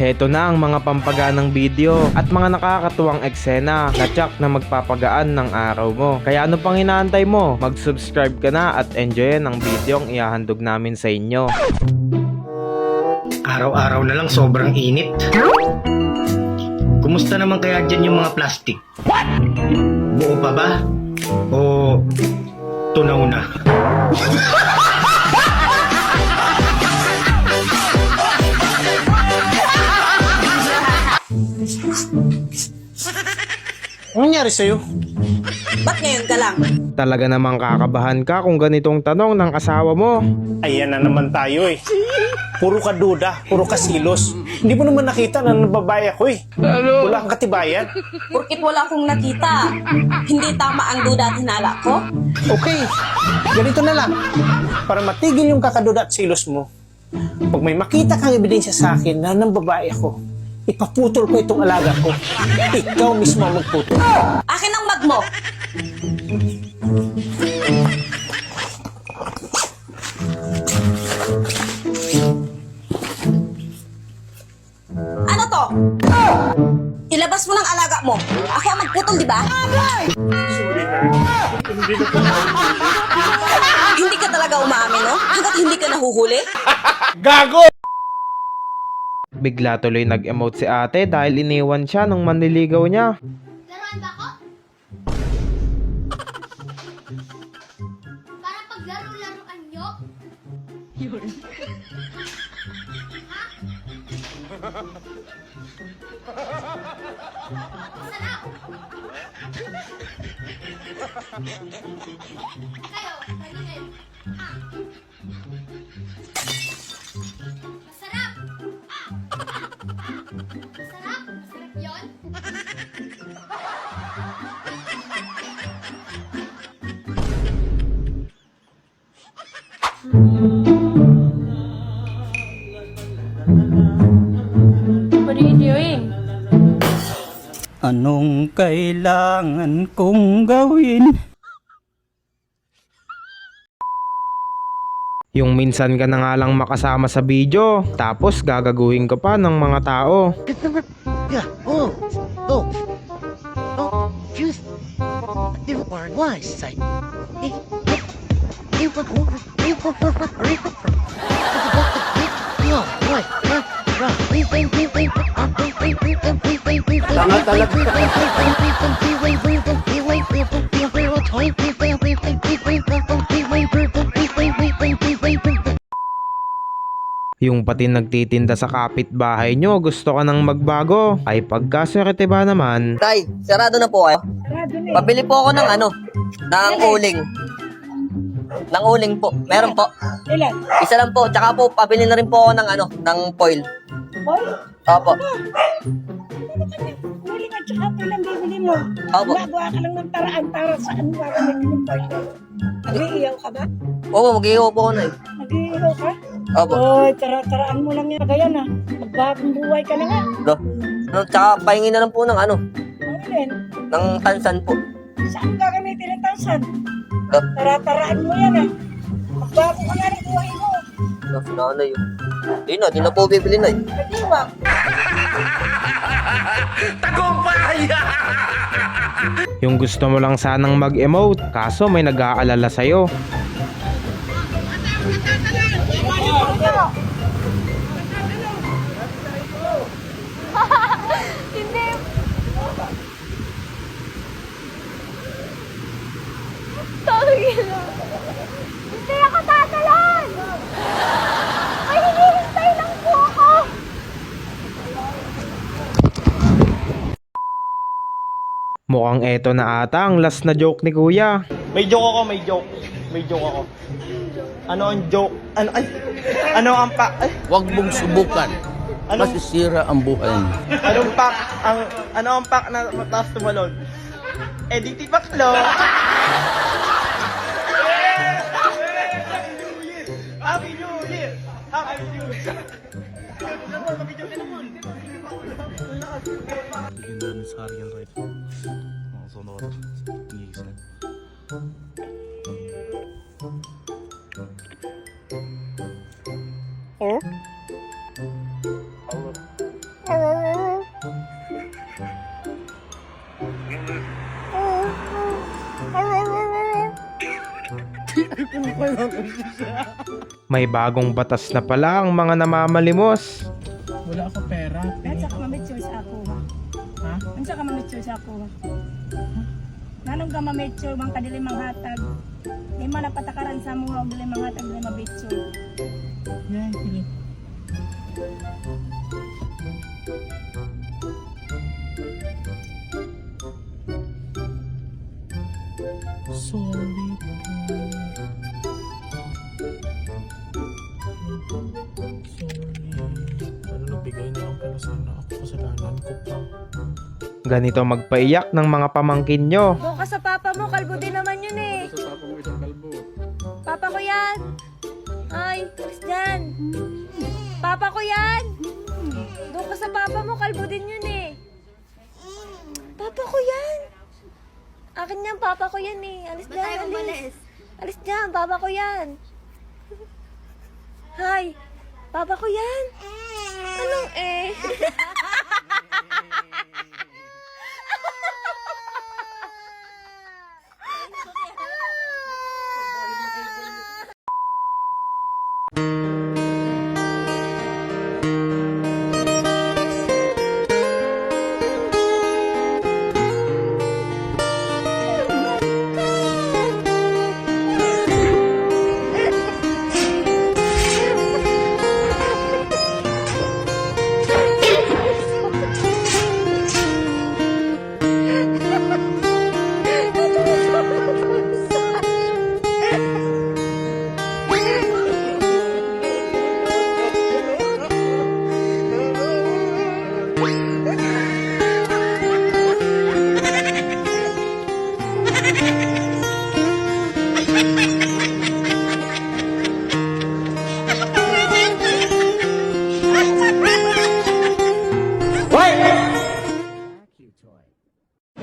Heto na ang mga pampaganang video at mga nakakatuwang eksena na tsak na magpapagaan ng araw mo. Kaya ano pang inaantay mo? Mag-subscribe ka na at enjoyin ang video ang ihahandog namin sa inyo. Araw-araw na lang sobrang init. Kumusta naman kaya dyan yung mga plastic? Buo pa ba? O tunaw na? Anong nangyari sa'yo? Ba't ngayon ka lang? Talaga namang kakabahan ka kung ganitong tanong ng asawa mo. Ayan na naman tayo eh. Puro ka duda, puro ka silos. Hindi mo naman nakita na nababae ako eh. Wala kang katibayan. Porkit wala akong nakita, hindi tama ang duda at hinala ko? Okay, ganito na lang. Para matigil yung kakaduda at silos mo, pag may makita kang ebidensya sa akin na nang babae ako, ipaputol ko itong alaga ko. Ikaw mismo ang magputol. Akin ang mag mo! Ano to? Ilabas mo ng alaga mo. Ako ang magputol, di ba? Hindi ka talaga umaamin, no? Hanggat hindi ka nahuhuli? Bigla tuloy nag-emote si ate dahil iniwan siya ng manliligaw niya. Laruan ba ako? Para paglaro-laruan nyo? Yun. Ha? Masarap! Kayo, ganun. Ha? Masarap! Masarap? Masarap yun? What are you doing? Anong kailangan kong gawin? Yung minsan ka na nga lang makasama sa video, tapos gagaguhin ka pa ng mga tao. Yeah. Oh. Oh. Oh. Juice. They were wise. I. They were. Yung pati nagtitinda sa kapitbahay nyo, gusto ka nang magbago. Ay pagkaswerte ba naman? Tay, sarado na po kayo. Pabili po ako ng ng uling. Ng uling po. Meron po. Ilan? Isa lang po. Tsaka po, pabili na rin po ako ng ng foil. Foil? Opo. Huling at saka foil ang bibili mo. Opo. Nagawa ka lang ng paraan para saan gagamitin yung foil. Nag-iiyaw ka ba? Oo, mag-iihaw po ako na eh. Nag-iiyaw ka? Opo. Oy, taraan mo lang yan. Kaya na, magbagong buhay ka na nga. Do. Tsaka pahingin na lang po ng Ang ilin, ng tansan po. saan gagamitin ang tansan? Do. Taraan mo yan ah. Magbago ka na ng buhay mo. Do, sinanay yun. Di na po bibili na eh. Kadiwag. Yung gusto mo lang sanang mag-emote, kaso may nag-aalala sa'yo. Hindi. Sorry lang. Hindi ako tatalon! Ay, hinihintay lang po ako! Mukhang eto na ata ang last na joke ni kuya. May joke ako, may joke. May joke ako. Ano ang joke? Ano ang Huwag mong subukan. Anong- Masisira ang buhay mo. Anong pack? Ano ang pack na mataas tumalon? Editi Paklo! Happy New Year! Happy New Year! May bagong batas na pala ang mga namamalimos. Wala ako pera. At saka mamitsyo sa ako. Ha? At saka mamitsyo sa ako. Nanong ka mamitsyo, mang kadili mang hatag. Di man napatakaran sa mga dili mang hatag, dili mabitsyo. Yan, sige. Sorry po. Ano nagbigay na lang pala sana ako, kasalanan ko pa. Ganito magpaiyak ng mga pamangkin nyo. Bukas sa papa mo, kalbo din naman yun eh. Sa papa mo isang kalbo. Papa ko yan. Ay, alis dyan. Papa ko yan. Doon ka sa papa mo, kalbo din yun eh. Papa ko yan. Akin yan, papa ko yan eh. Alis dyan, alis. Alis dyan, papa ko yan. Hay, papa ko yan. Anong eh?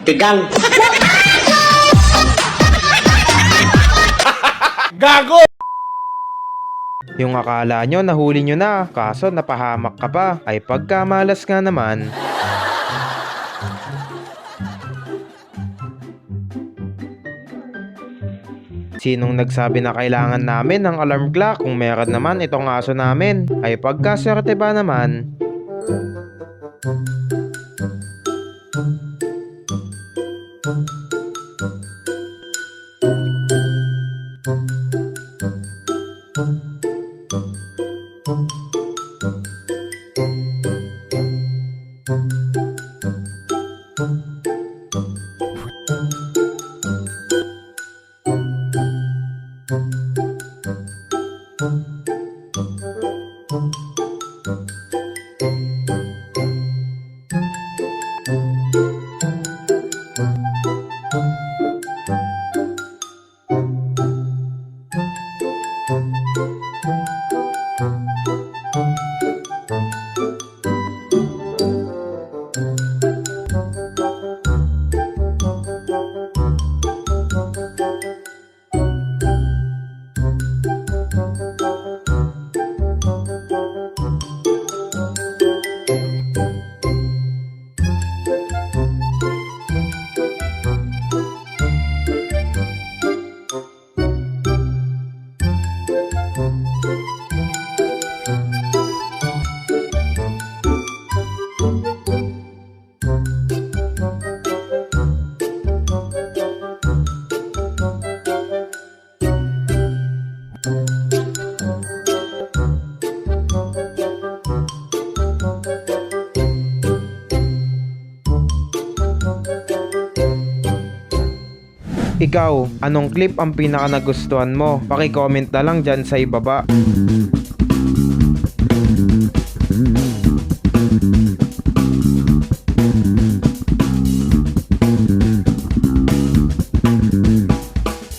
Tigang! Yung akala nyo nahuli nyo na, kaso napahamak ka pa, ay pagkamalas nga naman. Sinong nagsabi na kailangan namin ng alarm clock kung meron naman itong aso namin? Ay pagkaswerte ba naman? Ikaw, anong clip ang pinaka nagustuhan mo? Paki-comment na lang dyan sa ibaba.